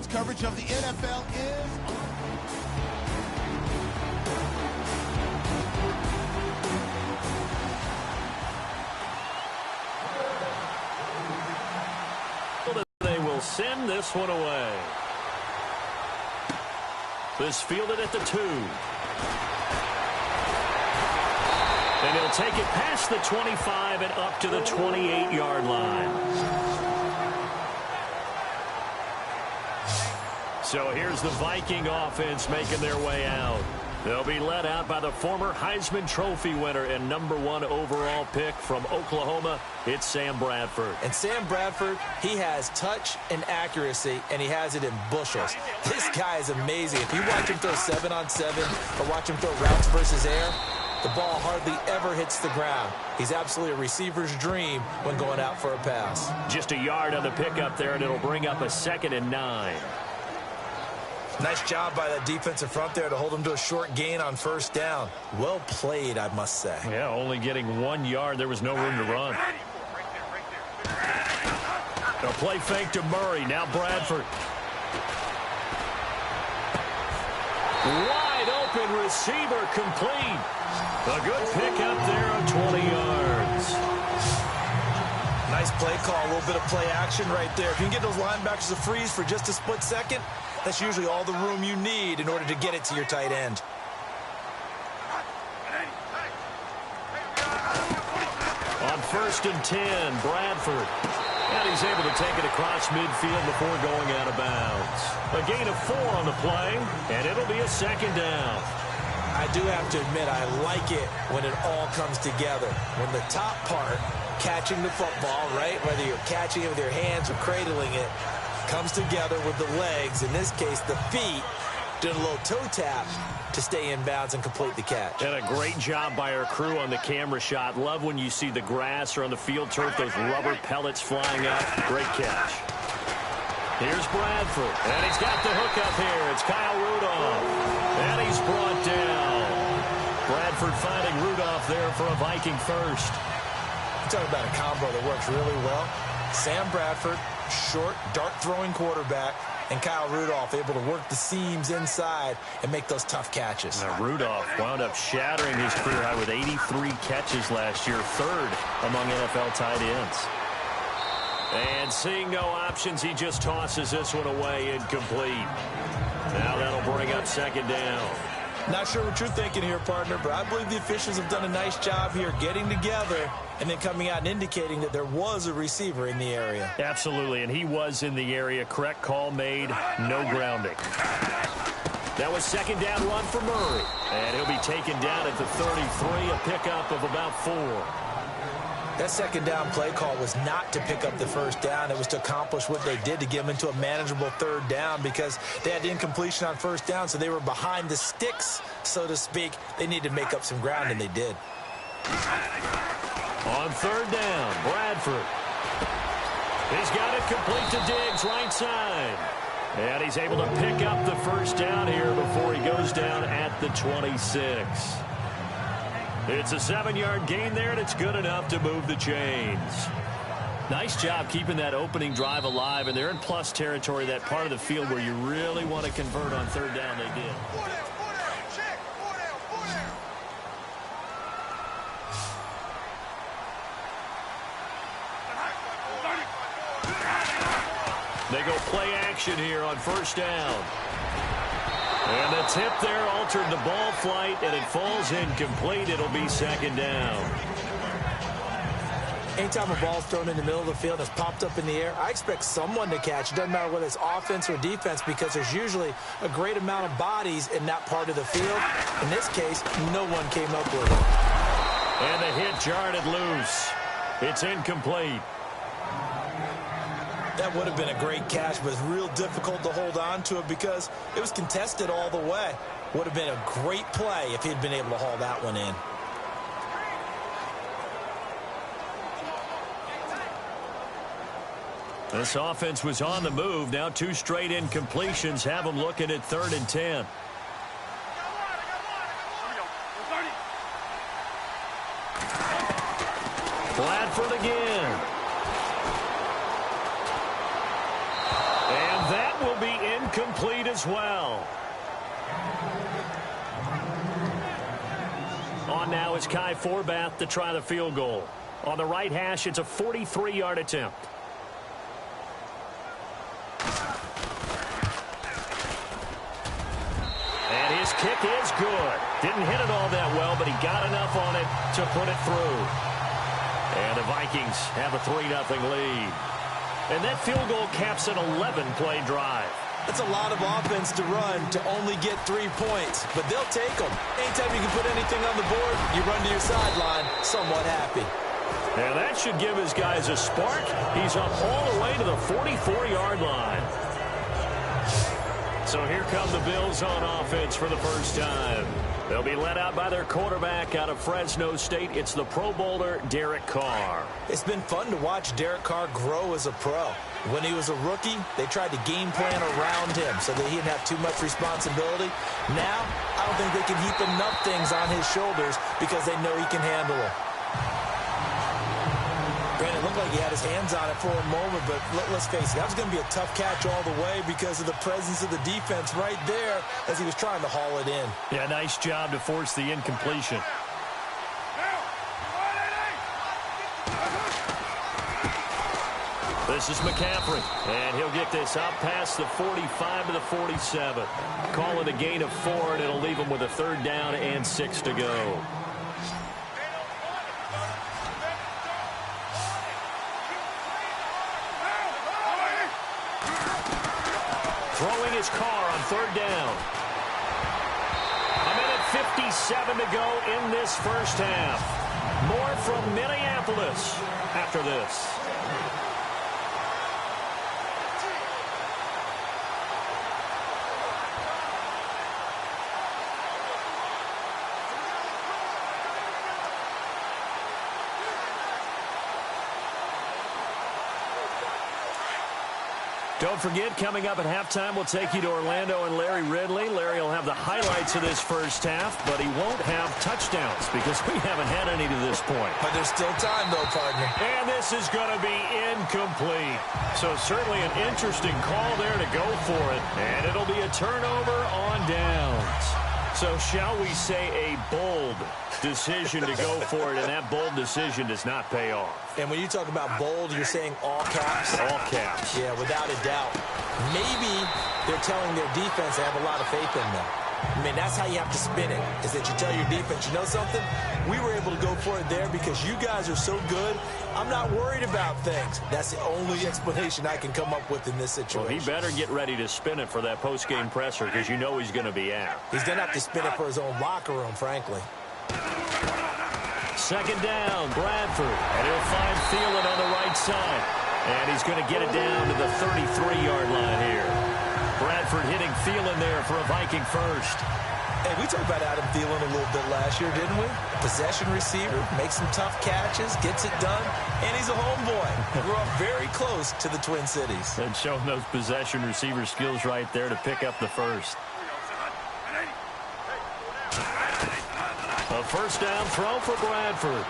Sports coverage of the NFL is They will send this one away. This fielded at the 2. And he'll take it past the 25 and up to the 28-yard line. So here's the Viking offense making their way out. They'll be led out by the former Heisman Trophy winner and #1 overall pick from Oklahoma. It's Sam Bradford. And Sam Bradford, he has touch and accuracy, and he has it in bushels. This guy is amazing. If you watch him throw 7-on-7 or watch him throw routes versus air, the ball hardly ever hits the ground. He's absolutely a receiver's dream when going out for a pass. Just a yard on the pickup there, and it'll bring up a 2nd and 9. Nice job by that defensive front there to hold him to a short gain on 1st down. Well played, I must say. Yeah, only getting 1 yard. There was no room to run. They'll play fake to Murray. Now Bradford. Wide open receiver complete. A good pickup there on 20 yards. Nice play call, a little bit of play action right there. If you can get those linebackers to freeze for just a split second, that's usually all the room you need in order to get it to your tight end. On 1st and 10, Bradford. And he's able to take it across midfield before going out of bounds. A gain of 4 on the play, and it'll be a 2nd down. I do have to admit, I like it when it all comes together. When the top part, catching the football, right, whether you're catching it with your hands or cradling it, comes together with the legs, in this case the feet, did a little toe tap to stay in bounds and complete the catch. And a great job by our crew on the camera shot. Love when you see the grass or on the field turf, those rubber pellets flying up. Great catch. Here's Bradford, and he's got the hook up here. It's Kyle Rudolph, and he's brought down. Bradford finding Rudolph there for a Viking first. You talk about a combo that works really well. Sam Bradford, short, dart-throwing quarterback, and Kyle Rudolph able to work the seams inside and make those tough catches. Now Rudolph wound up shattering his career high with 83 catches last year, 3rd among NFL tight ends. And seeing no options, he just tosses this one away, incomplete. Now that'll bring up 2nd down. Not sure what you're thinking here, partner, but I believe the officials have done a nice job here getting together and then coming out and indicating that there was a receiver in the area. Absolutely, and he was in the area. Correct call made, no grounding. That was 2nd down run for Murray, and he'll be taken down at the 33, a pickup of about 4. That 2nd down play call was not to pick up the 1st down. It was to accomplish what they did, to get them into a manageable 3rd down, because they had incompletion on 1st down, so they were behind the sticks, so to speak. They needed to make up some ground, and they did. On 3rd down, Bradford. He's got it complete to Diggs, right side. And he's able to pick up the 1st down here before he goes down at the 26. It's a 7-yard gain there, and it's good enough to move the chains. Nice job keeping that opening drive alive, and they're in plus territory, that part of the field where you really want to convert on 3rd down. They did. They go play action here on 1st down. And the tip there altered the ball flight, and it falls incomplete. It'll be 2nd down. Anytime a ball's thrown in the middle of the field and it's popped up in the air, I expect someone to catch. It doesn't matter whether it's offense or defense, because there's usually a great amount of bodies in that part of the field. In this case, no one came up with it. And the hit jarred it loose. It's incomplete. That would have been a great catch, but it's real difficult to hold on to it because it was contested all the way. Would have been a great play if he'd been able to haul that one in. This offense was on the move. Now 2 straight incompletions have them looking at 3rd and 10. Bradford again. And that will be incomplete as well. On now is Kai Forbath to try the field goal. On the right hash, it's a 43-yard attempt. And his kick is good. Didn't hit it all that well, but he got enough on it to put it through. And the Vikings have a 3-0 lead. And that field goal caps an 11-play drive. That's a lot of offense to run to only get 3 points, but they'll take them. Anytime you can put anything on the board, you run to your sideline somewhat happy. And that should give his guys a spark. He's up all the way to the 44-yard line. So here come the Bills on offense for the first time. They'll be led out by their quarterback out of Fresno State. It's the Pro Bowler, Derek Carr. It's been fun to watch Derek Carr grow as a pro. When he was a rookie, they tried to game plan around him so that he didn't have too much responsibility. Now, I don't think they can heap enough things on his shoulders because they know he can handle them. Granted, it looked like he had his hands on it for a moment, but let's face it, that was going to be a tough catch all the way because of the presence of the defense right there as he was trying to haul it in. Yeah, nice job to force the incompletion. This is McCaffrey, and he'll get this out past the 45 to the 47. Call it a gain of 4, and it'll leave him with a 3rd down and 6 to go. Throwing his Carr on 3rd down. A minute 57 to go in this first half. More from Minneapolis after this. Don't forget, coming up at halftime, we'll take you to Orlando and Larry Ridley. Larry will have the highlights of this first half, but he won't have touchdowns because we haven't had any to this point. But there's still time, though, partner. And this is going to be incomplete. So certainly an interesting call there to go for it. And it'll be a turnover on downs. So shall we say a bold decision to go for it, and that bold decision does not pay off. And when you talk about bold, you're saying all caps? All caps. Yeah, without a doubt. Maybe they're telling their defense they have a lot of faith in them. I mean, that's how you have to spin it, is that you tell your defense, you know something? We were able to go for it there because you guys are so good. I'm not worried about things. That's the only explanation I can come up with in this situation. Well, he better get ready to spin it for that post-game presser because you know he's going to be out. He's going to have to spin it for his own locker room, frankly. 2nd down, Bradford. And he'll find Thielen on the right side. And he's going to get it down to the 33-yard line here. Bradford hitting Thielen there for a Viking first. Hey, we talked about Adam Thielen a little bit last year, didn't we? Possession receiver, makes some tough catches, gets it done, and he's a homeboy. Grew up very close to the Twin Cities. And showing those possession receiver skills right there to pick up the first. A 1st down throw for Bradford.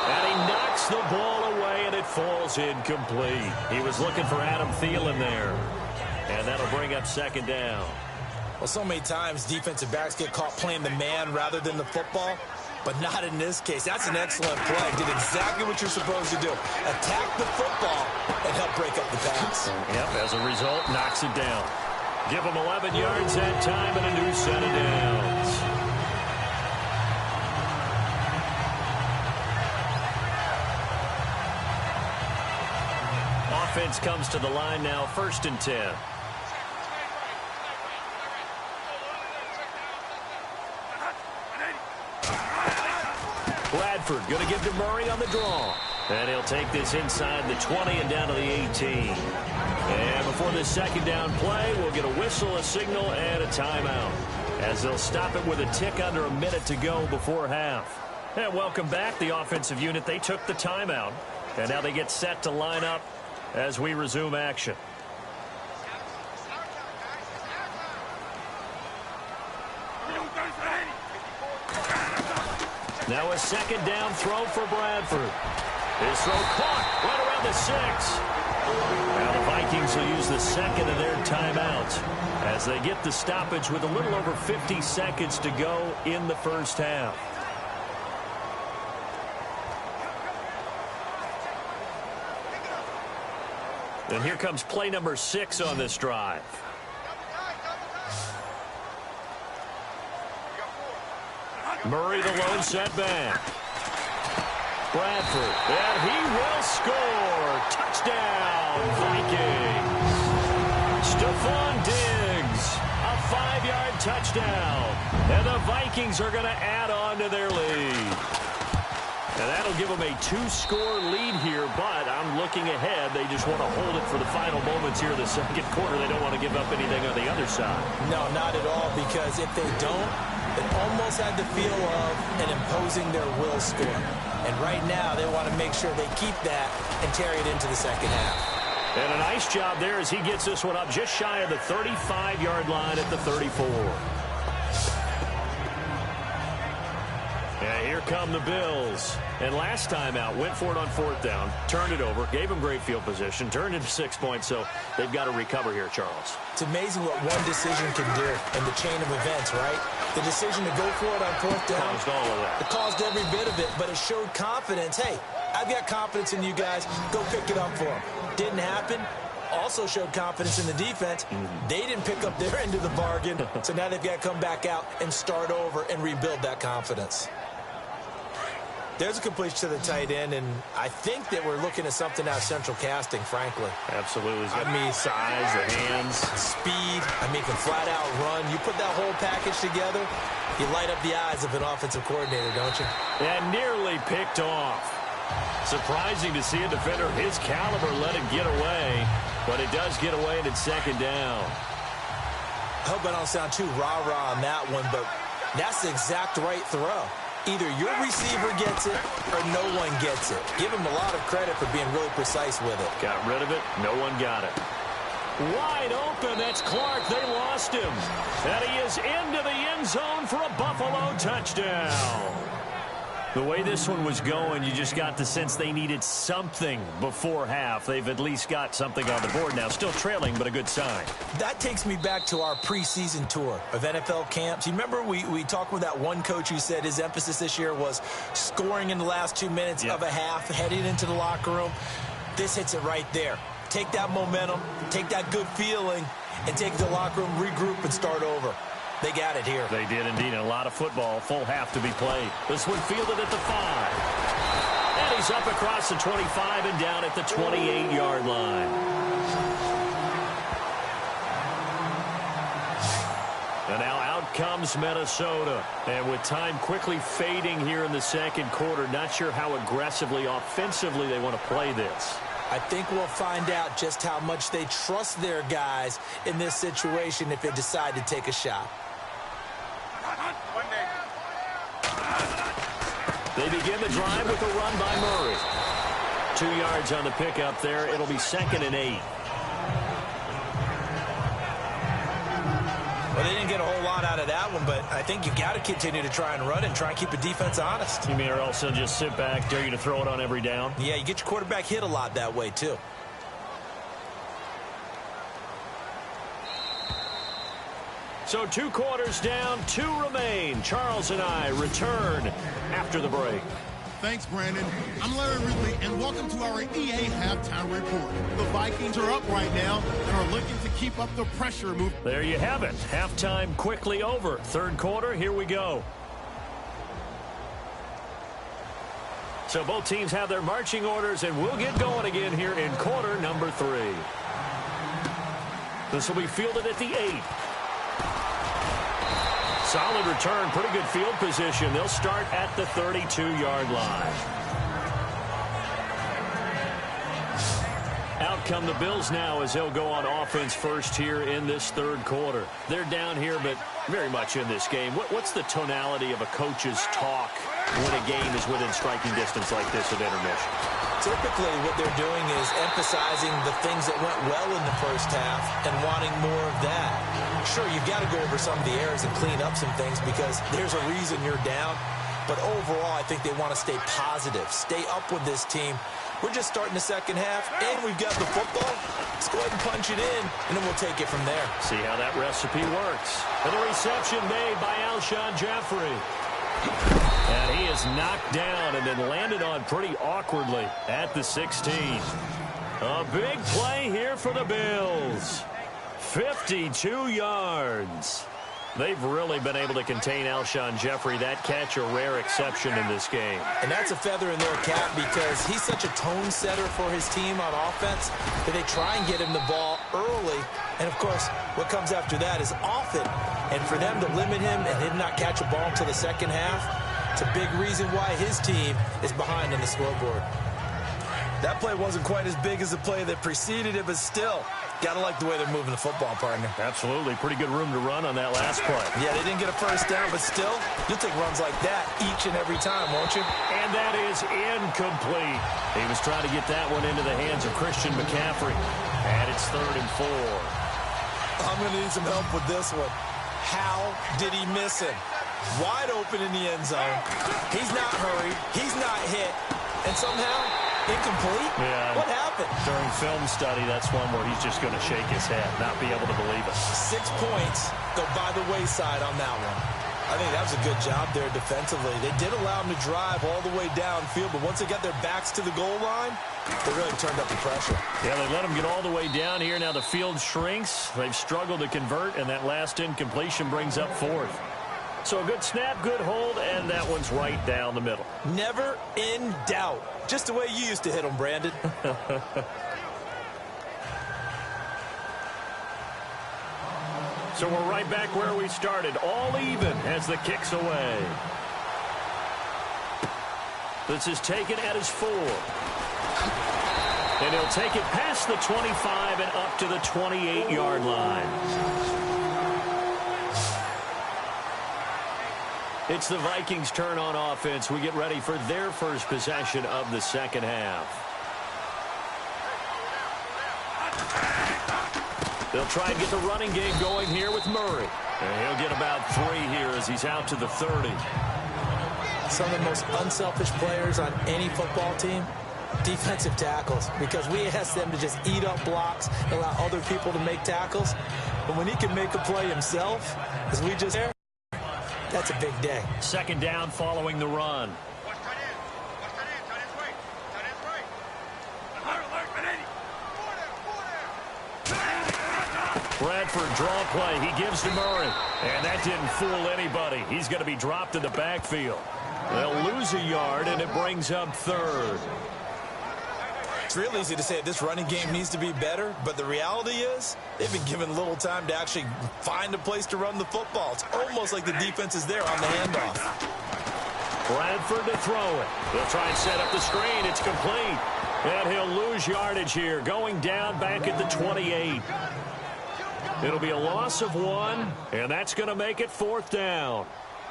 And he knocks the ball away, and it falls incomplete. He was looking for Adam Thielen there. And that'll bring up 2nd down. Well, so many times defensive backs get caught playing the man rather than the football, but not in this case. That's an excellent play. Did exactly what you're supposed to do. Attack the football and help break up the pass. Yep, as a result, knocks it down. Give him 11 yards that time and a new set of downs. Offense comes to the line now, 1st and 10. Bradford going to give to Murray on the draw. And he'll take this inside the 20 and down to the 18. And before this 2nd down play, we'll get a whistle, a signal, and a timeout, as they'll stop it with a tick under a minute to go before half. And welcome back, the offensive unit. They took the timeout, and now they get set to line up as we resume action. Now a 2nd down throw for Bradford. His throw caught right around the 6. Now the Vikings will use the second of their timeouts as they get the stoppage with a little over 50 seconds to go in the first half. And here comes play number 6 on this drive. Murray the lone setback. Bradford, and he will score. Touchdown, Vikings. Stephon Diggs, a 5-yard touchdown. And the Vikings are going to add on to their lead. And that'll give them a 2-score lead here, but I'm looking ahead. They just want to hold it for the final moments here in the second quarter. They don't want to give up anything on the other side. No, not at all, because if they don't, it almost had the feel of an imposing their will score. And right now, they want to make sure they keep that and carry it into the second half. And a nice job there as he gets this one up just shy of the 35-yard line at the 34. Yeah, here come the Bills. And last time out, went for it on 4th down, turned it over, gave them great field position, turned into 6 points, so they've got to recover here, Charles. It's amazing what one decision can do in the chain of events, right? The decision to go for it on 4th down. Caused all of that. It caused every bit of it, but it showed confidence. Hey, I've got confidence in you guys. Go pick it up for them. Didn't happen. Also showed confidence in the defense. They didn't pick up their end of the bargain, so now they've got to come back out and start over and rebuild that confidence. There's a completion to the tight end, and I think that we're looking at something out of central casting, frankly. Absolutely. I mean, size, the hands. Speed. I mean, can flat out run. You put that whole package together, you light up the eyes of an offensive coordinator, don't you? And nearly picked off. Surprising to see a defender of his caliber let it get away, but it does get away and it's second down. I hope I don't sound too rah-rah on that one, but that's the exact right throw. Either your receiver gets it or no one gets it. Give him a lot of credit for being really precise with it. Got rid of it. No one got it. Wide open. That's Clark. They lost him. And he is into the end zone for a Buffalo touchdown. The way this one was going, you just got the sense they needed something before half. They've at least got something on the board now. Still trailing, but a good sign. That takes me back to our preseason tour of NFL camps. You remember we talked with that one coach who said his emphasis this year was scoring in the last 2 minutes of a half, heading into the locker room. This hits it right there. Take that momentum, take that good feeling, and take the locker room, regroup, and start over. They got it here. They did indeed. A lot of football. Full half to be played. This one fielded at the 5. And he's up across the 25 and down at the 28-yard line. And now out comes Minnesota. And with time quickly fading here in the second quarter, not sure how aggressively, offensively they want to play this. I think we'll find out just how much they trust their guys in this situation if they decide to take a shot. They begin the drive with a run by Murray. 2 yards on the pickup there. It'll be 2nd and 8. Well, they didn't get a whole lot out of that one, but I think you got to continue to try and run and try and keep the defense honest. You mean or else they'll just sit back, dare you to throw it on every down? Yeah, you get your quarterback hit a lot that way, too. So 2 quarters down, 2 remain. Charles and I return after the break. Thanks, Brandon. I'm Larry Ridley, and welcome to our EA Halftime Report. The Vikings are up right now and are looking to keep up the pressure move. There you have it. Halftime quickly over. Third quarter, here we go. So both teams have their marching orders, and we'll get going again here in quarter number 3. This will be fielded at the 8. Solid return, pretty good field position. They'll start at the 32-yard line. Out come the Bills now as they'll go on offense first here in this third quarter. They're down here, but very much in this game. What's the tonality of a coach's talk when a game is within striking distance like this of intermission? Typically, what they're doing is emphasizing the things that went well in the first half and wanting more of that. Sure, you've got to go over some of the errors and clean up some things because there's a reason you're down. But overall, I think they want to stay positive, stay up with this team, We're just starting the second half, and we've got the football. Let's go ahead and punch it in, and then we'll take it from there. See how that recipe works. And the reception made by Alshon Jeffrey. And he is knocked down and then landed on pretty awkwardly at the 16. A big play here for the Bills. 52 yards. They've really been able to contain Alshon Jeffrey. That catch a rare exception in this game. And that's a feather in their cap because he's such a tone setter for his team on offense that they try and get him the ball early. And, of course, what comes after that is often. And for them to limit him and him not catch a ball until the second half, it's a big reason why his team is behind on the scoreboard. That play wasn't quite as big as the play that preceded it, but still, got to like the way they're moving the football, partner. Absolutely. Pretty good room to run on that last play. Yeah, they didn't get a first down, but still, you'll take runs like that each and every time, won't you? And that is incomplete. He was trying to get that one into the hands of Christian McCaffrey. And it's 3rd and 4. I'm going to need some help with this one. How did he miss him? Wide open in the end zone. He's not hurried. He's not hit. And somehow, incomplete? Yeah. What happened? During film study, that's one where he's just going to shake his head, not be able to believe it. 6 points go by the wayside on that one. I think that was a good job there defensively. They did allow him to drive all the way downfield, but once they got their backs to the goal line, they really turned up the pressure. Yeah, they let him get all the way down here. Now the field shrinks. They've struggled to convert, and that last incompletion brings up 4th. So a good snap, good hold, and that one's right down the middle. Never in doubt. Just the way you used to hit them, Brandon. So we're right back where we started. All even as the kick's away. This is taken at his 4. And he'll take it past the 25 and up to the 28-yard line. It's the Vikings' turn on offense. We get ready for their first possession of the second half. They'll try and get the running game going here with Murray. And he'll get about 3 here as he's out to the 30. Some of the most unselfish players on any football team, defensive tackles, because we ask them to just eat up blocks, allow other people to make tackles. But when he can make a play himself, as we just heard, that's a big day. 2nd down following the run. Bradford draw play. He gives to Murray. And that didn't fool anybody. He's going to be dropped in the backfield. They'll lose a yard, and it brings up 3rd. It's real easy to say this running game needs to be better, but the reality is they've been given little time to actually find a place to run the football. It's almost like the defense is there on the handoff. Bradford to throw it. They'll try and set up the screen. It's complete. And he'll lose yardage here, going down back at the 28. It'll be a loss of 1, and that's going to make it 4th down.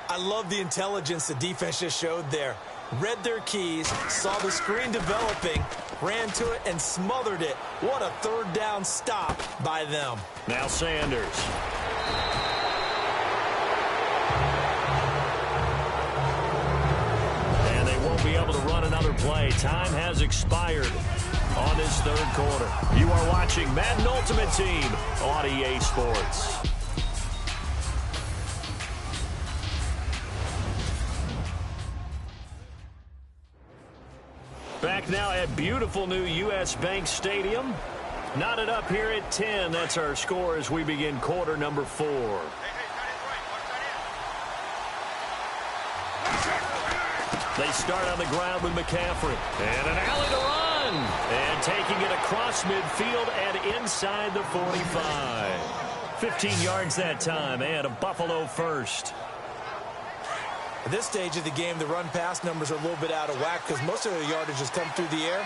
I love the intelligence the defense just showed there. Read their keys, saw the screen developing, ran to it, and smothered it. What a 3rd down stop by them. Now Sanders. And they won't be able to run another play. Time has expired on this 3rd quarter. You are watching Madden Ultimate Team on EA Sports. Back now at beautiful new U.S. Bank Stadium. Knotted up here at 10. That's our score as we begin quarter number 4. They start on the ground with McCaffrey. And an alley to run. And taking it across midfield and inside the 45. 15 yards that time and a Buffalo first. At this stage of the game, the run-pass numbers are a little bit out of whack because most of the yardage has come through the air.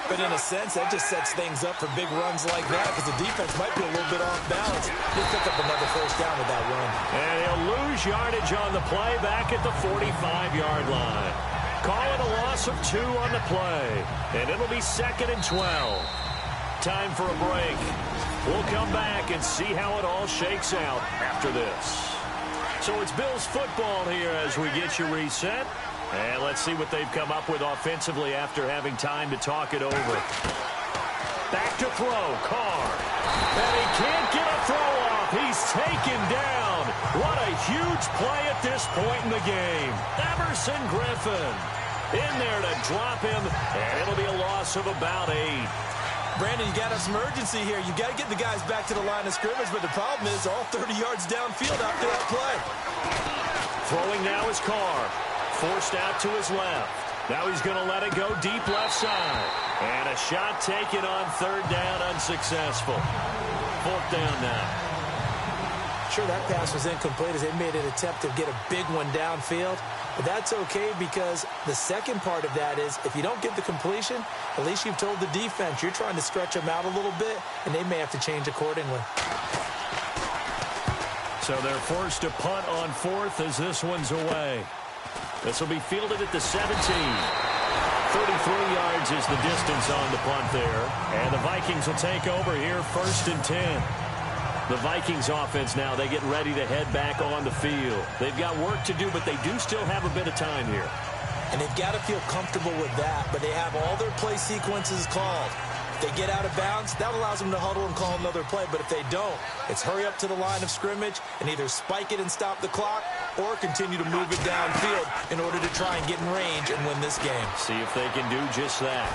But in a sense, that just sets things up for big runs like that because the defense might be a little bit off balance. He'll pick up another 1st down with that run. And he'll lose yardage on the play back at the 45-yard line. Call it a loss of 2 on the play. And it'll be 2nd and 12. Time for a break. We'll come back and see how it all shakes out after this. So it's Bills football here as we get you reset. And let's see what they've come up with offensively after having time to talk it over. Back to throw, Carr. And he can't get a throw off. He's taken down. What a huge play at this point in the game. Everson Griffin in there to drop him, and it'll be a loss of about 8. Brandon, you got to have some urgency here. You got to get the guys back to the line of scrimmage, but the problem is all 30 yards downfield after that play. Throwing now is Carr. Forced out to his left. Now he's going to let it go deep left side. And a shot taken on third down, unsuccessful. Fourth down now. Sure, that pass was incomplete as they made an attempt to get a big one downfield. But that's okay because the second part of that is if you don't get the completion, at least you've told the defense you're trying to stretch them out a little bit, and they may have to change accordingly. So they're forced to punt on fourth as this one's away. This will be fielded at the 17. 33 yards is the distance on the punt there. And the Vikings will take over here first and 10. The Vikings offense now, they get ready to head back on the field. They've got work to do, but they do still have a bit of time here. And they've got to feel comfortable with that, but they have all their play sequences called. If they get out of bounds, that allows them to huddle and call another play. But if they don't, it's hurry up to the line of scrimmage and either spike it and stop the clock or continue to move it downfield in order to try and get in range and win this game. See if they can do just that.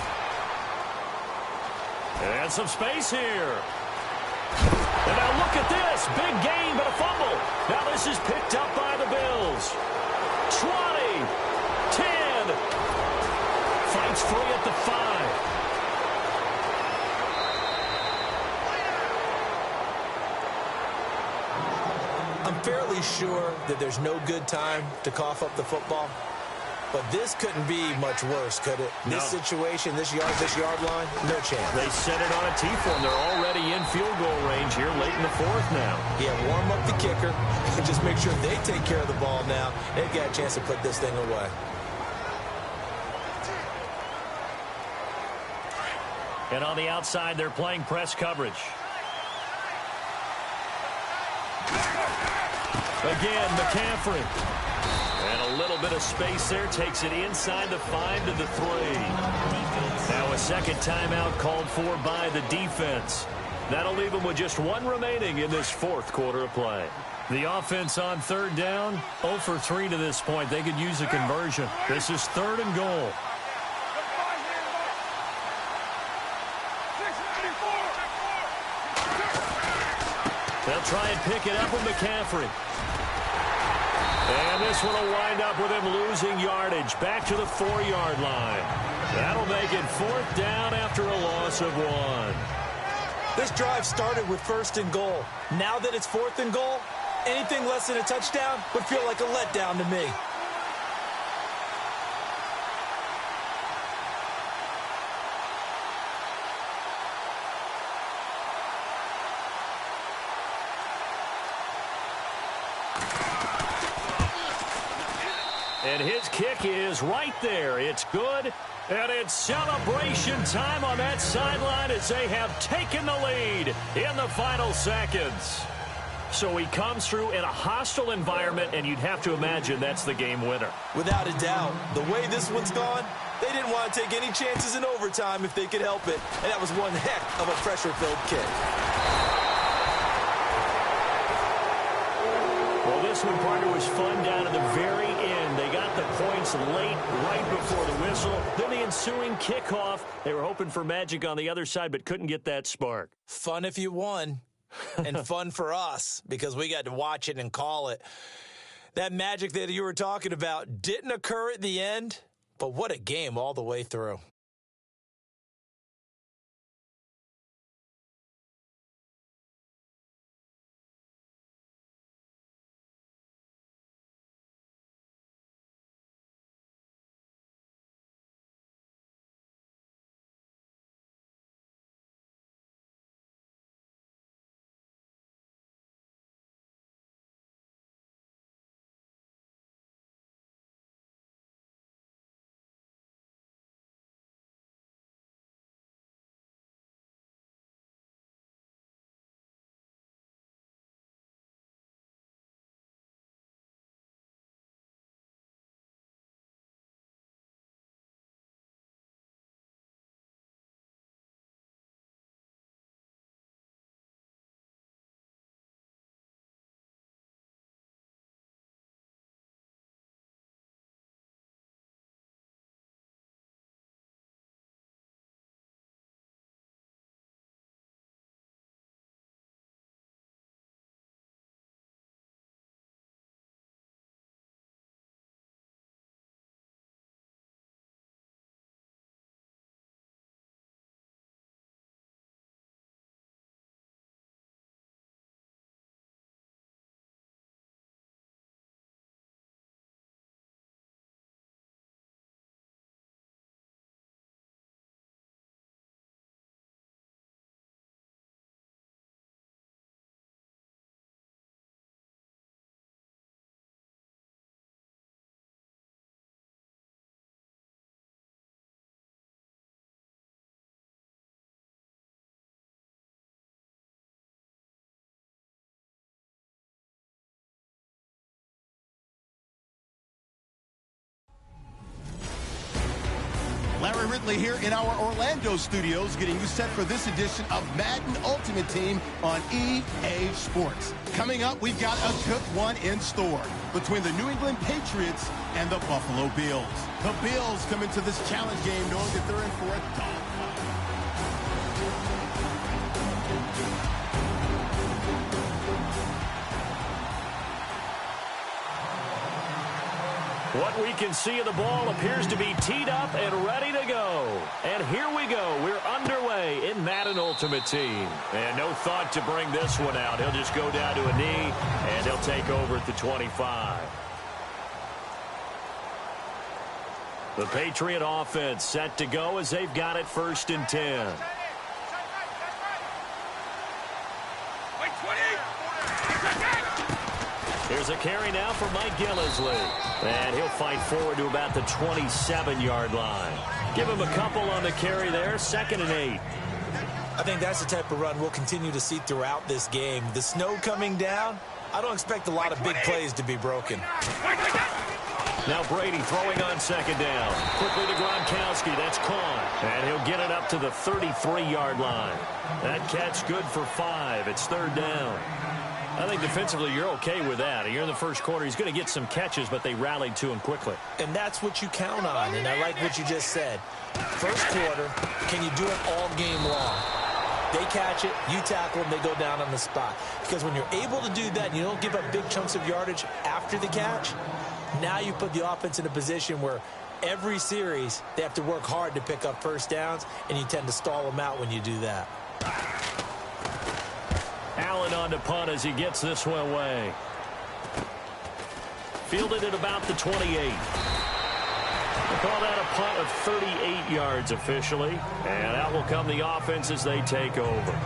And some space here. And now look at this. Big gain, but a fumble. Now this is picked up by the Bills. 20, 10. Fights free at the 5. I'm fairly sure that there's no good time to cough up the football. But this couldn't be much worse, could it? No. This situation, this yard line, no chance. They set it on a tee for them. They're already in field goal range here late in the fourth now. Yeah, warm up the kicker and just make sure they take care of the ball now. They've got a chance to put this thing away. And on the outside, they're playing press coverage. Again, McCaffrey. And a little bit of space there. Takes it inside the 5 to the 3. Now a second timeout called for by the defense. That'll leave them with just one remaining in this fourth quarter of play. The offense on third down, 0 for 3 to this point. They could use a conversion. This is third and goal. They'll try and pick it up with McCaffrey. And this one will wind up with him losing yardage back to the 4-yard line. That'll make it fourth down after a loss of 1. This drive started with first and goal. Now that it's fourth and goal, anything less than a touchdown would feel like a letdown to me. And his kick is right there. It's good. And it's celebration time on that sideline as they have taken the lead in the final seconds. So he comes through in a hostile environment, and you'd have to imagine that's the game winner. Without a doubt. The way this one's gone, they didn't want to take any chances in overtime if they could help it. And that was one heck of a pressure-filled kick. Well, this one, partner, was fun down at the very end. They got the points late, right before the whistle. Then the ensuing kickoff. They were hoping for magic on the other side, but couldn't get that spark. Fun if you won, and fun for us because we got to watch it and call it. That magic that you were talking about didn't occur at the end, but what a game all the way through. Ridley here in our Orlando studios, getting you set for this edition of Madden Ultimate Team on EA Sports. Coming up, we've got a good one in store between the New England Patriots and the Buffalo Bills. The Bills come into this challenge game knowing that they're in for a dog. What we can see of the ball appears to be teed up and ready to go. And here we go. We're underway in Madden Ultimate Team. And no thought to bring this one out. He'll just go down to a knee, and he'll take over at the 25. The Patriot offense set to go as they've got it 1st and 10. Here's a carry now for Mike Gillisley. And he'll fight forward to about the 27-yard line. Give him a couple on the carry there. 2nd and 8. I think that's the type of run we'll continue to see throughout this game. The snow coming down, I don't expect a lot of big plays to be broken. Now Brady throwing on 2nd down. Quickly to Gronkowski. That's caught. And he'll get it up to the 33-yard line. That catch good for 5. It's 3rd down. I think defensively you're okay with that. Here in the first quarter, he's going to get some catches, but they rallied to him quickly. And that's what you count on, and I like what you just said. First quarter, can you do it all game long? They catch it, you tackle them, they go down on the spot. Because when you're able to do that and you don't give up big chunks of yardage after the catch, now you put the offense in a position where every series they have to work hard to pick up first downs, and you tend to stall them out when you do that. Allen on to punt as he gets this one away. Fielded at about the 28. They call that a punt of 38 yards officially. And out will come the offense as they take over.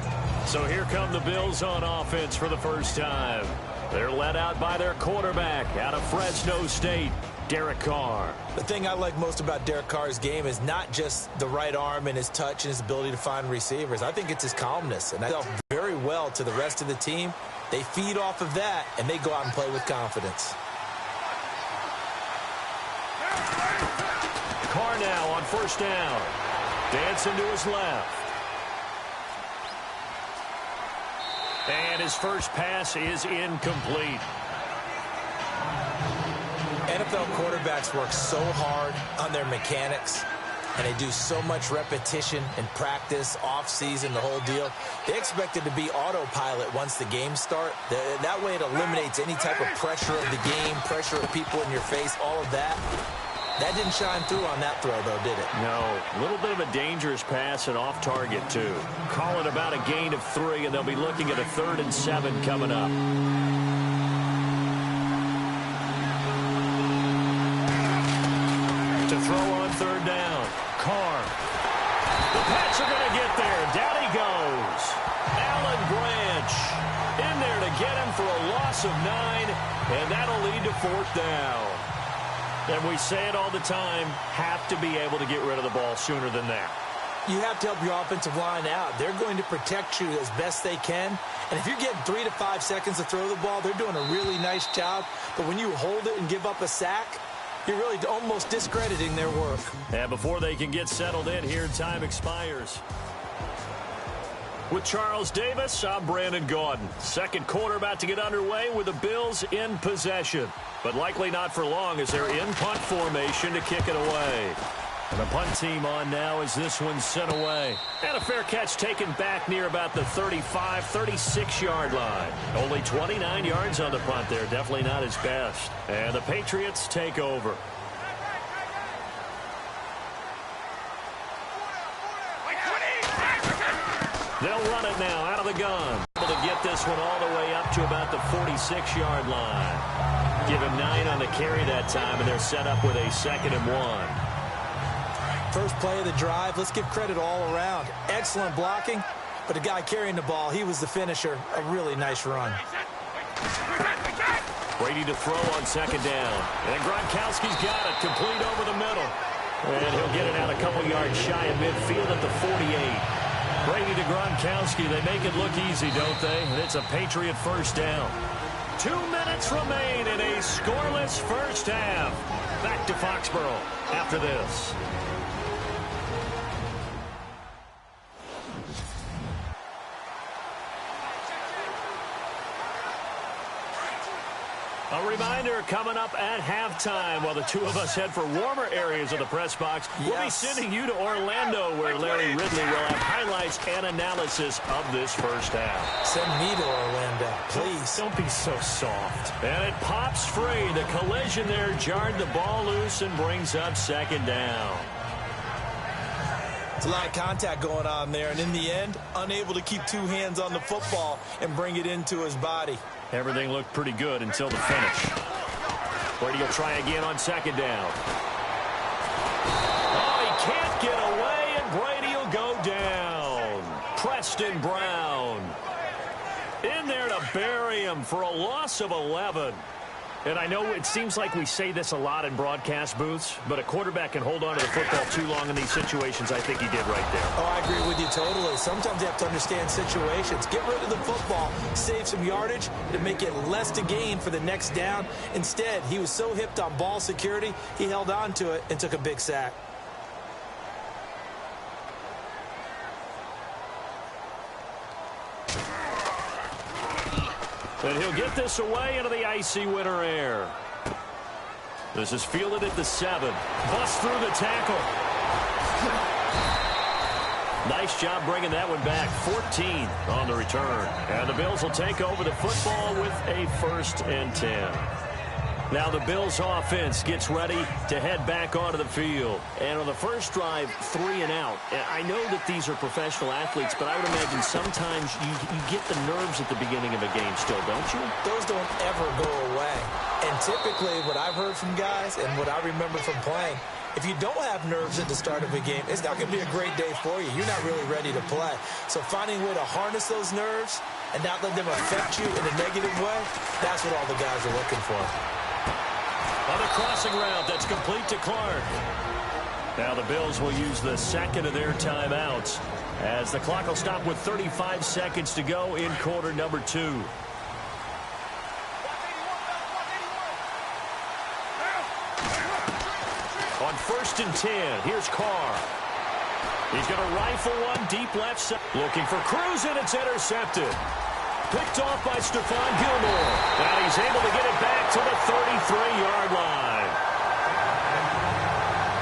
So here come the Bills on offense for the first time. They're led out by their quarterback out of Fresno State, Derek Carr. The thing I like most about Derek Carr's game is not just the right arm and his touch and his ability to find receivers. I think it's his calmness, and I felt very well to the rest of the team. They feed off of that, and they go out and play with confidence. Carr now on 1st down. Dancing to his left. And his first pass is incomplete. NFL quarterbacks work so hard on their mechanics, and they do so much repetition and practice, off-season, the whole deal. They expect it to be autopilot once the games start. That way it eliminates any type of pressure of the game, pressure of people in your face, all of that. That didn't shine through on that throw, though, did it? No. A little bit of a dangerous pass and off target, too. Call it about a gain of 3, and they'll be looking at a 3rd and 7 coming up. To throw on 3rd down. Carr. The Pats are going to get there. Down he goes. Alan Branch in there to get him for a loss of 9, and that'll lead to 4th down. And we say it all the time, have to be able to get rid of the ball sooner than that. You have to help your offensive line out. They're going to protect you as best they can. And if you're getting 3 to 5 seconds to throw the ball, they're doing a really nice job. But when you hold it and give up a sack, you're really almost discrediting their work. And before they can get settled in here, time expires. With Charles Davis, I'm Brandon Gaudin. Second quarter about to get underway with the Bills in possession. But likely not for long as they're in punt formation to kick it away. And the punt team on now as this one's sent away. And a fair catch taken back near about the 35, 36-yard line. Only 29 yards on the punt there. Definitely not his best. And the Patriots take over. They'll run it now out of the gun. Able to get this one all the way up to about the 46-yard line. Give him 9 on the carry that time, and they're set up with a 2nd and 1. First play of the drive, let's give credit all around. Excellent blocking, but the guy carrying the ball, he was the finisher. A really nice run. Brady to throw on 2nd down. And Gronkowski's got it, complete over the middle. And he'll get it out a couple yards shy of midfield at the 48. Brady to Gronkowski. They make it look easy, don't they? And it's a Patriot first down. 2 minutes remain in a scoreless first half. Back to Foxborough after this. A reminder coming up at halftime while the two of us head for warmer areas of the press box. We'll be sending you to Orlando where Larry Ridley will have highlights and analysis of this first half. Send me to Orlando, please. Don't be so soft. And it pops free. The collision there jarred the ball loose and brings up second down. It's a lot of contact going on there, and in the end, unable to keep two hands on the football and bring it into his body. Everything looked pretty good until the finish. Brady will try again on second down. Oh, he can't get away, and Brady will go down. Preston Brown in there to bury him for a loss of 11. And I know it seems like we say this a lot in broadcast booths, but a quarterback can hold on to the football too long in these situations. I think he did right there. Oh, I agree with you totally. Sometimes you have to understand situations. Get rid of the football, save some yardage to make it less to gain for the next down. Instead, he was so hipped on ball security, he held on to it and took a big sack. And he'll get this away into the icy winter air. This is fielded at the 7. Bust through the tackle. Nice job bringing that one back. 14 on the return. And the Bills will take over the football with a 1st and 10. Now the Bills offense gets ready to head back onto the field. And on the first drive, 3 and out. And I know that these are professional athletes, but I would imagine sometimes you get the nerves at the beginning of a game still, don't you? Those don't ever go away. And typically what I've heard from guys and what I remember from playing, if you don't have nerves at the start of a game, it's not going to be a great day for you. You're not really ready to play. So finding a way to harness those nerves and not let them affect you in a negative way, that's what all the guys are looking for. On the crossing route, that's complete to Clark. Now the Bills will use the second of their timeouts as the clock will stop with 35 seconds to go in quarter number 2. On 1st and 10, here's Carr. He's going to rifle one deep left side. Looking for Cruz, and it's intercepted. Picked off by Stephon Gilmore. And he's able to get it back to the 33-yard line.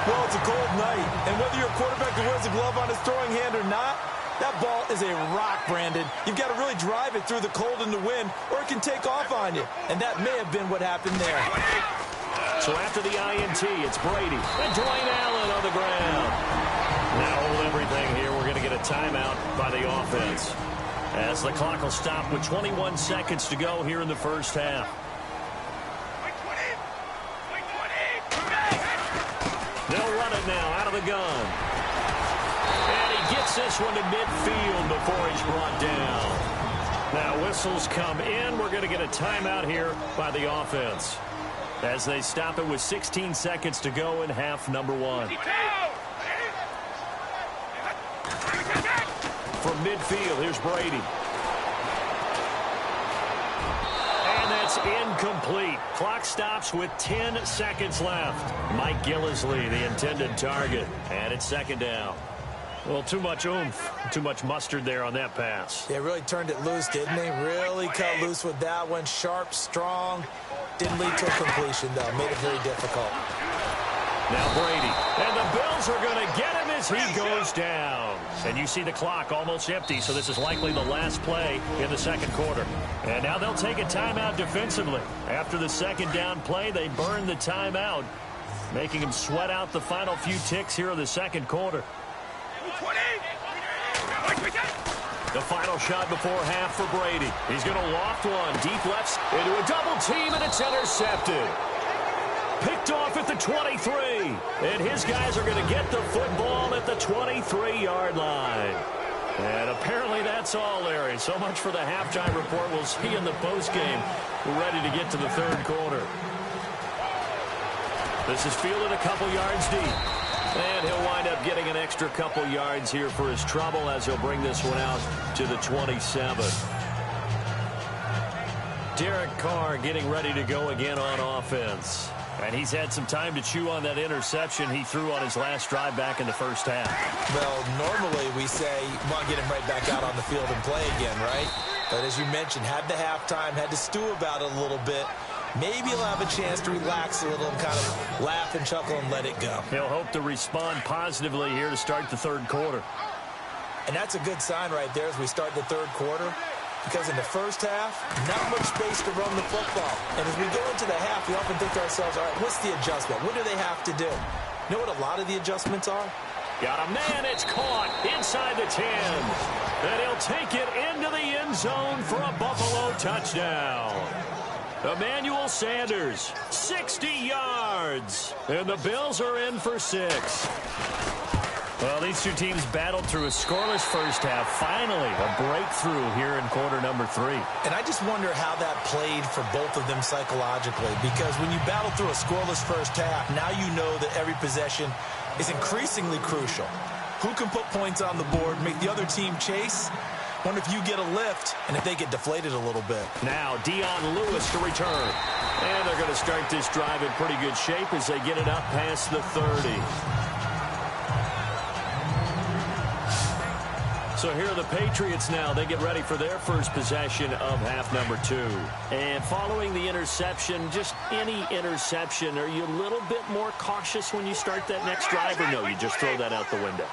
Well, it's a cold night, and whether you're a quarterback who wears a glove on his throwing hand or not, that ball is a rock, Brandon. You've got to really drive it through the cold and the wind, or it can take off on you. And that may have been what happened there. So after the INT, it's Brady and Dwayne Allen on the ground. Now hold everything here. We're going to get a timeout by the offense, as the clock will stop with 21 seconds to go here in the first half. They'll run it now out of the gun. And he gets this one to midfield before he's brought down. Now whistles come in. We're going to get a timeout here by the offense, as they stop it with 16 seconds to go in half number 1. From midfield, here's Brady. And that's incomplete. Clock stops with 10 seconds left. Mike Gillislee, the intended target. And it's second down. Well, too much oomph, too much mustard there on that pass. They really turned it loose, didn't they? Really cut loose with that one. Sharp, strong. Didn't lead to a completion, though. Made it very difficult. Now Brady. And the Bills are going to get him as he goes down. And you see the clock almost empty, so this is likely the last play in the second quarter. And now they'll take a timeout defensively. After the second down play, they burn the timeout, making him sweat out the final few ticks here of the second quarter. The final shot before half for Brady. He's going to loft one deep left into a double team, and it's intercepted. Picked off at the 23. And his guys are going to get the football at the 23-yard line. And apparently that's all, Larry. So much for the halftime report. We'll see in the postgame. We're ready to get to the third quarter. This is fielded a couple yards deep. And he'll wind up getting an extra couple yards here for his trouble as he'll bring this one out to the 27. Derek Carr getting ready to go again on offense. And he's had some time to chew on that interception he threw on his last drive back in the first half. Well, normally we say, well, get him right back out on the field and play again, right? But as you mentioned, had the halftime, had to stew about it a little bit. maybe he'll have a chance to relax a little and kind of laugh and chuckle and let it go. He'll hope to respond positively here to start the third quarter. And that's a good sign right there as we start the third quarter, because in the first half, not much space to run the football. And as we go into the half, we often think to ourselves, all right, what's the adjustment? What do they have to do? You know what a lot of the adjustments are? Got a man, it's caught inside the 10. And he'll take it into the end zone for a Buffalo touchdown. Emmanuel Sanders, 60 yards. And the Bills are in for 6. Well, these two teams battled through a scoreless first half. Finally, a breakthrough here in quarter number 3. And I just wonder how that played for both of them psychologically, because when you battle through a scoreless first half, now you know that every possession is increasingly crucial. Who can put points on the board, make the other team chase? Wonder if you get a lift and if they get deflated a little bit. Now, Dion Lewis to return. And they're going to start this drive in pretty good shape as they get it up past the 30. So here are the Patriots now. They get ready for their first possession of half number 2. And following the interception, just any interception, are you a little bit more cautious when you start that next drive, or no, you just throw that out the window?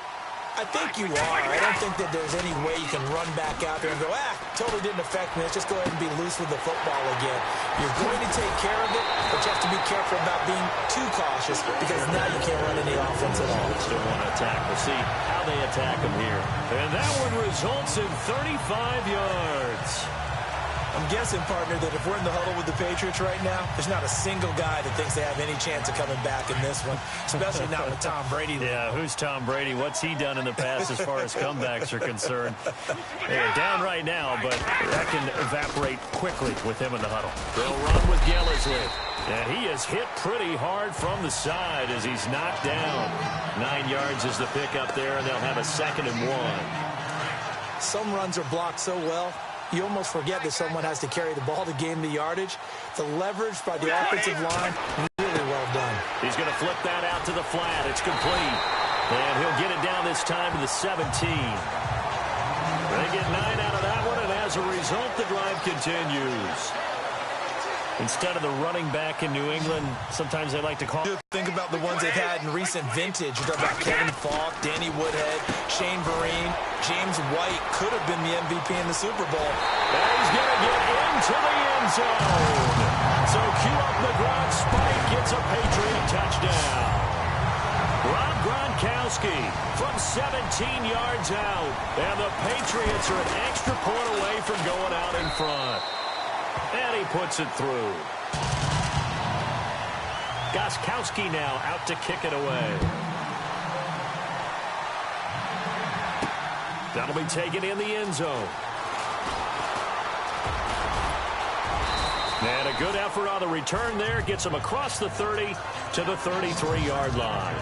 I think you are. I don't think that there's any way you can run back out there and go, totally didn't affect me. Let's just go ahead and be loose with the football again. You're going to take care of it, but you have to be careful about being too cautious, because now you can't run any offense at all. Still want to attack. We'll see how they attack them here. And that one results in 35 yards. I'm guessing, partner, that if we're in the huddle with the Patriots right now, there's not a single guy that thinks they have any chance of coming back in this one, especially not with Tom Brady. Yeah, who's Tom Brady? What's he done in the past as far as comebacks are concerned? They're down right now, but that can evaporate quickly with him in the huddle. They'll run with Gillisley. And he is hit pretty hard from the side as he's knocked down. 9 yards is the pickup there, and they'll have a 2nd and 1. Some runs are blocked so well, you almost forget that someone has to carry the ball to gain the yardage. The leverage by the offensive line, really well done. He's going to flip that out to the flat. It's complete. And he'll get it down this time to the 17. They get 9 out of that one, and as a result, the drive continues. Instead of the running back in New England, sometimes they like to call. Think about the ones they've had in recent vintage. You talk about Kevin Falk, Danny Woodhead, Shane Vereen, James White could have been the MVP in the Super Bowl. And he's going to get into the end zone. So cue up the ground spike, gets a Patriot touchdown. Rob Gronkowski from 17 yards out. And the Patriots are an extra point away from going out in front. And he puts it through. Gronkowski now out to kick it away. That'll be taken in the end zone. And a good effort on the return there. Gets him across the 30 to the 33-yard line.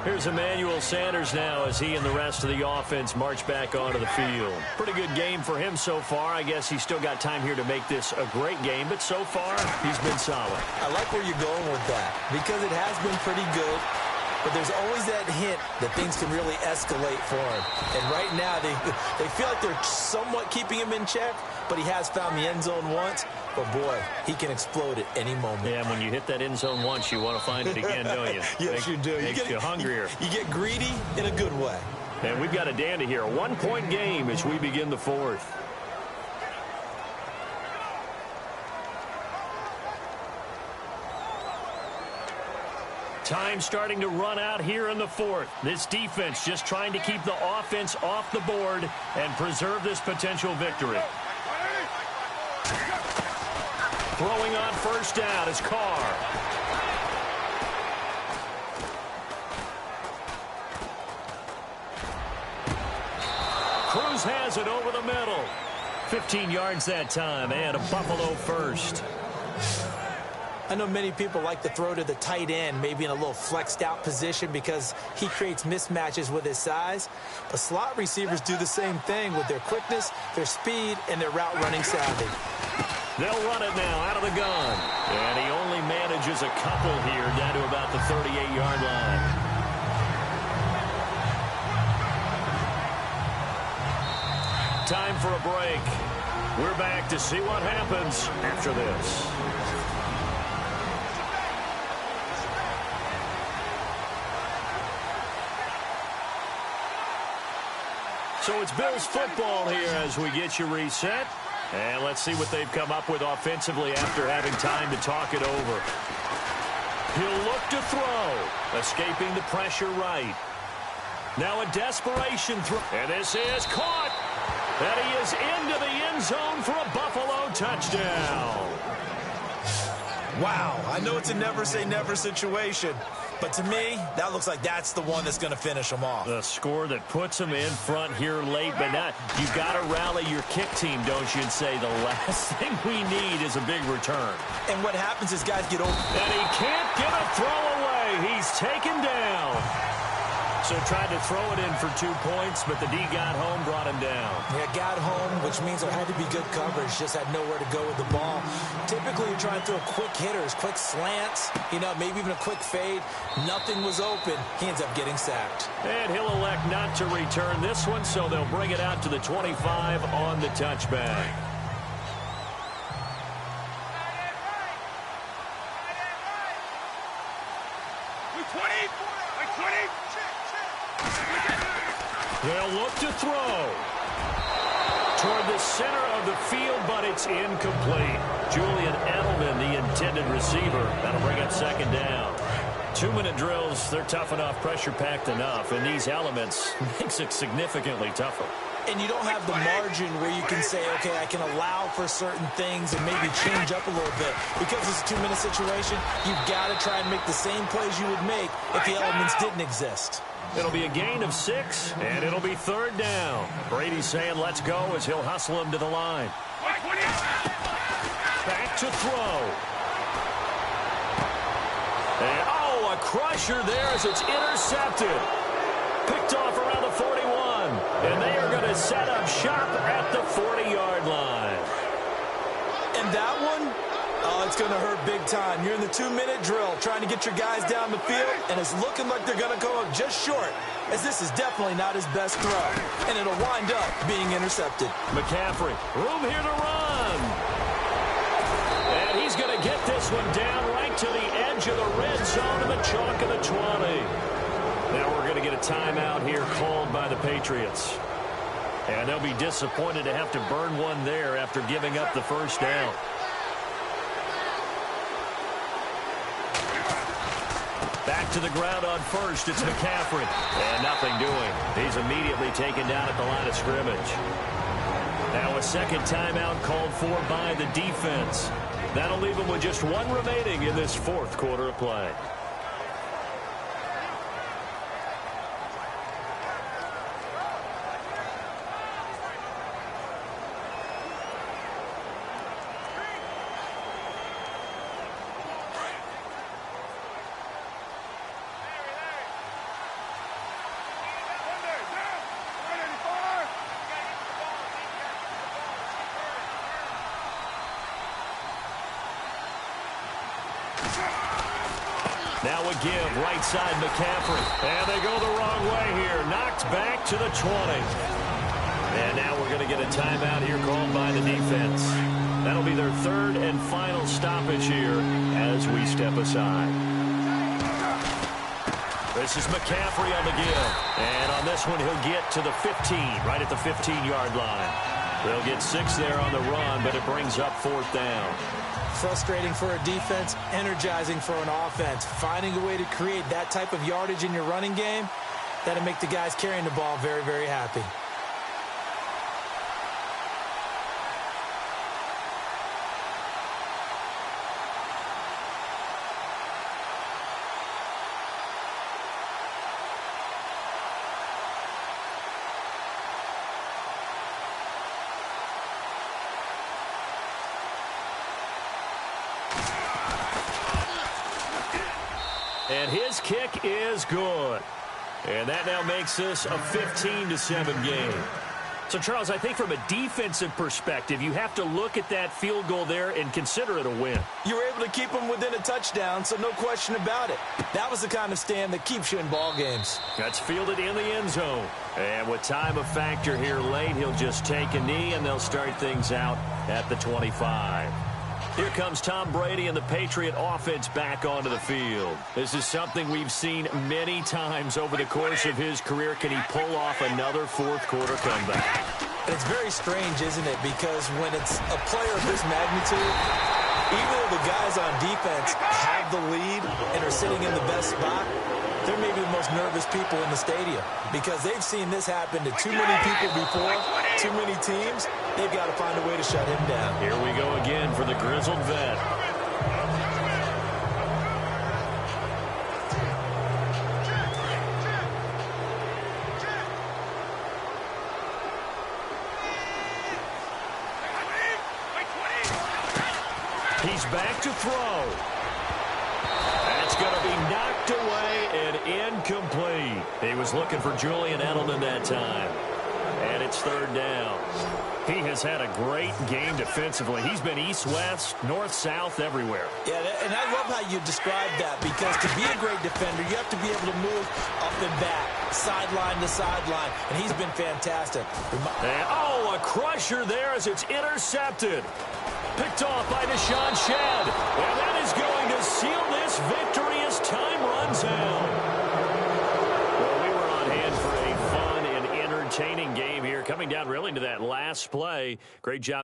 Here's Emmanuel Sanders now as he and the rest of the offense march back onto the field. Pretty good game for him so far. I guess he's still got time here to make this a great game, but so far he's been solid. I like where you're going with that, because it has been pretty good, but there's always that hint that things can really escalate for him. And right now they feel like they're somewhat keeping him in check, but he has found the end zone once. But, boy, he can explode at any moment. Yeah, and when you hit that end zone once, you want to find it again, don't you? Yes, you do. Makes you hungrier. You get greedy in a good way. And we've got a dandy here. A one-point game as we begin the fourth. Time starting to run out here in the fourth. This defense just trying to keep the offense off the board and preserve this potential victory. Throwing on first down is Carr. Cruz has it over the middle. 15 yards that time, and a Buffalo first. I know many people like to throw to the tight end, maybe in a little flexed out position because he creates mismatches with his size. But slot receivers do the same thing with their quickness, their speed, and their route running savvy. They'll run it now out of the gun. And he only manages a couple here down to about the 38-yard line. Time for a break. We're back to see what happens after this. So it's Bills football here as we get you reset. And let's see what they've come up with offensively after having time to talk it over. He'll look to throw, escaping the pressure right. Now a desperation throw. And this is caught. And he is into the end zone for a Buffalo touchdown. Wow, I know it's a never-say-never situation, but to me, that looks like that's the one that's going to finish them off. The score that puts them in front here late, but not. You've got to rally your kick team, don't you, and say the last thing we need is a big return. And what happens is guys get over. And he can't get a throw away. He's taken down. So tried to throw it in for 2 points, but the D got home, brought him down. Yeah, got home, which means there had to be good coverage. Just had nowhere to go with the ball. Typically, you're trying to throw quick hitters, quick slants, maybe even a quick fade. Nothing was open. He ends up getting sacked. And he'll elect not to return this one, so they'll bring it out to the 25 on the touchback. They'll look to throw toward the center of the field, but it's incomplete. Julian Edelman, the intended receiver. That'll bring up second down. 2-minute drills, they're tough enough, pressure-packed enough, and these elements makes it significantly tougher. And you don't have the margin where you can say, okay, I can allow for certain things and maybe change up a little bit. Because it's a 2-minute situation, you've got to try and make the same plays you would make if the elements didn't exist. It'll be a gain of 6, and it'll be third down. Brady's saying let's go as he'll hustle him to the line. Back to throw. And, a crusher there as it's intercepted. Picked off around the 41. And they are going to set up shop at the 40-yard line. And that one, it's going to hurt big time. You're in the 2-minute drill trying to get your guys down the field, and it's looking like they're going to go up just short, as this is definitely not his best throw. And it'll wind up being intercepted. McCaffrey, room here to run. And he's going to get this one down right to the edge of the red zone in the chalk of the 20. Now we're going to get a timeout here called by the Patriots. And they'll be disappointed to have to burn one there after giving up the first down. Back to the ground on first. It's McCaffrey. And nothing doing. He's immediately taken down at the line of scrimmage. Now a second timeout called for by the defense. That'll leave him with just one remaining in this fourth quarter of play. Now a give, right side McCaffrey. And they go the wrong way here. Knocked back to the 20. And now we're going to get a timeout here called by the defense. That'll be their third and final stoppage here as we step aside. This is McCaffrey on the give. And on this one, he'll get to the 15, right at the 15-yard line. They'll get 6 there on the run, but it brings up fourth down. Frustrating for a defense, energizing for an offense. Finding a way to create that type of yardage in your running game, that'll make the guys carrying the ball very, very happy. And his kick is good. And that now makes this a 15-7 game. So, Charles, I think from a defensive perspective, you have to look at that field goal there and consider it a win. You were able to keep them within a touchdown, so no question about it. That was the kind of stand that keeps you in ball games. That's fielded in the end zone. And with time a factor here late, he'll just take a knee, and they'll start things out at the 25. Here comes Tom Brady and the Patriot offense back onto the field. This is something we've seen many times over the course of his career. Can he pull off another fourth-quarter comeback? And it's very strange, isn't it? Because when it's a player of this magnitude, even though the guys on defense have the lead and are sitting in the best spot, they're maybe the most nervous people in the stadium because they've seen this happen to too many people before, too many teams. They've got to find a way to shut him down. Here we go again for the grizzled vet. He's back to throw. That's going to be knocked away and incomplete. He was looking for Julian Edelman that time. And it's third down. He has had a great game defensively. He's been east-west, north-south, everywhere. Yeah, and I love how you describe that because to be a great defender, you have to be able to move up and back, sideline to sideline, and he's been fantastic. And, a crusher there as it's intercepted. Picked off by Deshaun Shedd. And that is going to seal this victory as time runs out. Well, we were on hand for a fun and entertaining game here, coming down really to that last play. Great job.